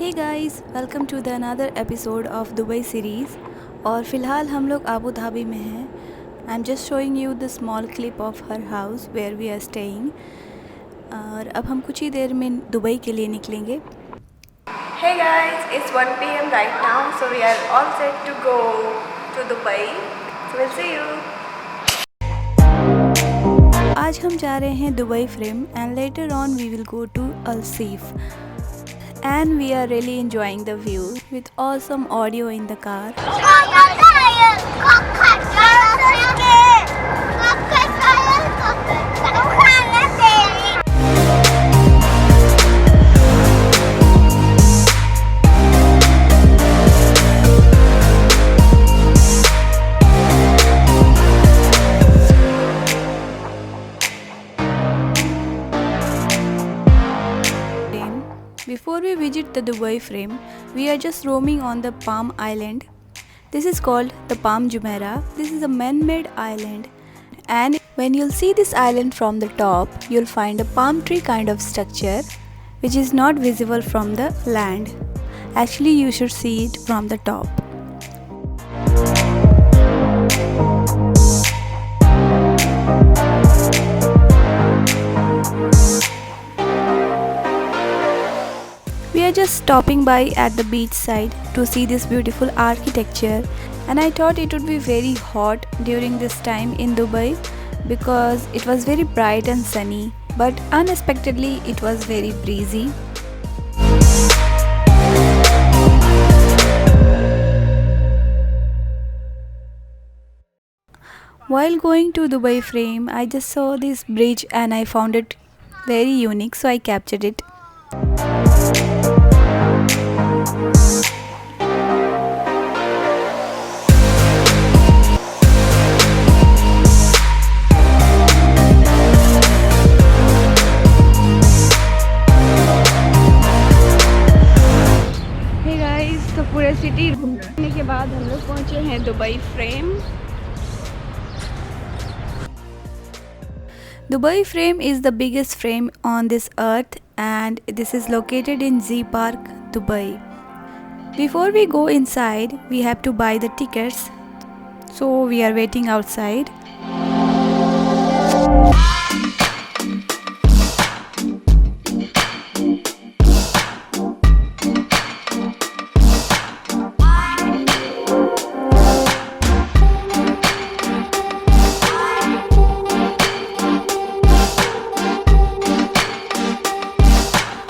Hey guys, welcome to the another episode of Dubai series. और फ़िलहाल हम लोग आबू धाबी में हैं। I am just showing you the small clip of her house where we are staying. और अब हम कुछ ही देर में दुबई के लिए निकलेंगे। Hey guys, it's 1 p.m. right now, so we are all set to go to Dubai. So we'll see you. आज हम जा रहे हैं Dubai Frame and later on we will go to Al Seef. And we are really enjoying the view with awesome audio in the car. Before we visit the Dubai frame, we are just roaming on the Palm Island. This is called the Palm Jumeirah. This is a man-made island, and when you'll see this island from the top, you'll find a palm tree kind of structure which is not visible from the land. Actually, you should see it from the top. We are just stopping by at the beach side to see this beautiful architecture, and I thought it would be very hot during this time in Dubai because it was very bright and sunny, but unexpectedly it was very breezy. While going to Dubai frame, I just saw this bridge and I found it very unique, so I captured it. तो पूरे city घूमने के बाद हम लोग पहुंचे हैं Dubai frame. Dubai frame is the biggest frame on this earth, and this is located in Z Park, Dubai. Before we go inside, we have to buy the tickets, so we are waiting outside.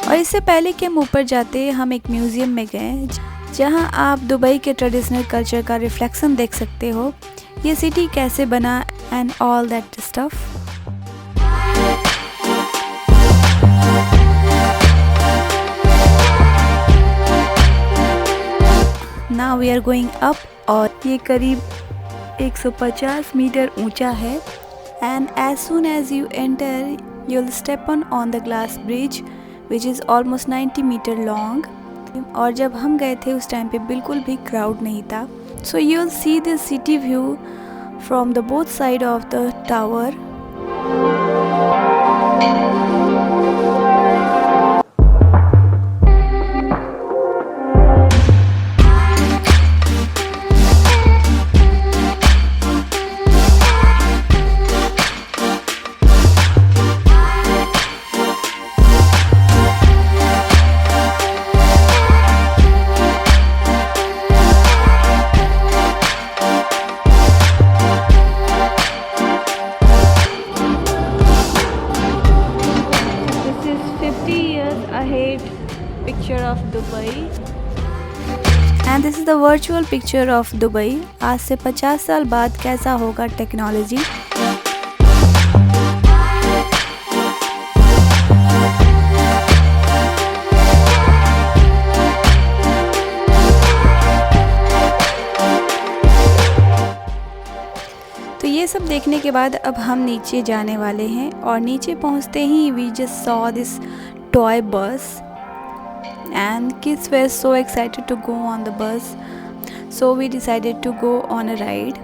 और इससे पहले कि हम ऊपर जाते हम एक museum में गए जहां आप दुबई के ट्रेडिशनल कल्चर का रिफ्लेक्शन देख सकते हो, ये सिटी कैसे बना and all that stuff. Now we are going up, और ये करीब 150 मीटर ऊंचा है। And as soon as you enter you will step on the glass bridge which is almost 90 meter long. और जब हम गए थे उस टाइम पे बिल्कुल भी क्राउड नहीं था। So you'll see the city view from the both side of the tower. Picture of Dubai, and this is the virtual picture of Dubai. आज से 50 साल बाद कैसा होगा टेक्नोलॉजी। तो ये सब देखने के बाद अब हम नीचे जाने वाले हैं, और नीचे पहुंचते ही we just saw this toy bus. And kids were so excited to go on the bus, so we decided to go on a ride.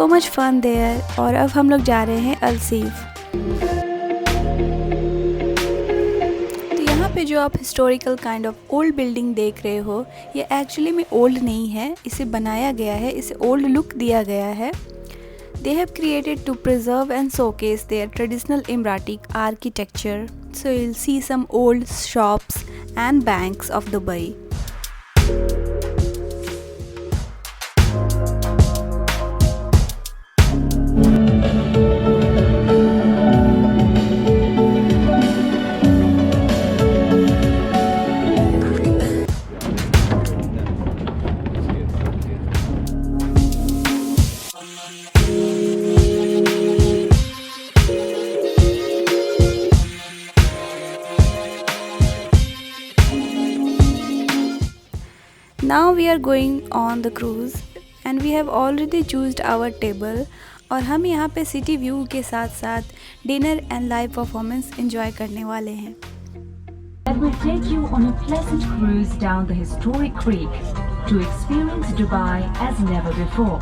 so much fun there. और अब हम लोग जा रहे हैं अलसीफ। तो यहाँ पे जो आप historical kind of old building देख रहे हो, ये एक्चुअली में ओल्ड नहीं है, इसे बनाया गया है, इसे ओल्ड लुक दिया गया है। They have created to preserve and showcase their traditional Emirati architecture. So you'll see some old shops and banks of Dubai. Now we are going on the cruise and we have already chosen our table और हम यहाँ पे city view के साथ साथ dinner and live performance enjoy करने वाले हैं। That will take you on a pleasant cruise down the historic creek to experience Dubai as never before.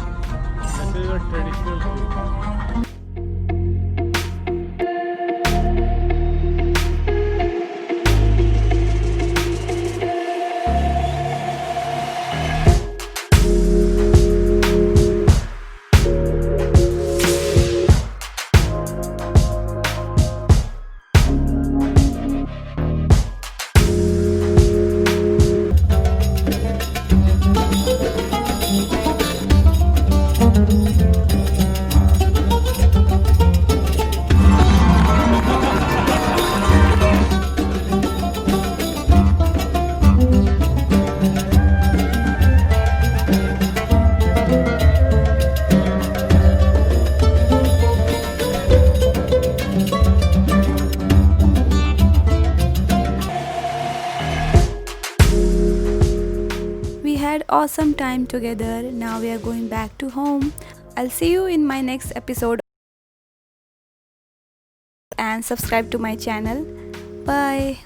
We had awesome time together. Now we are going back to home. I'll see you in my next episode and subscribe to my channel. Bye.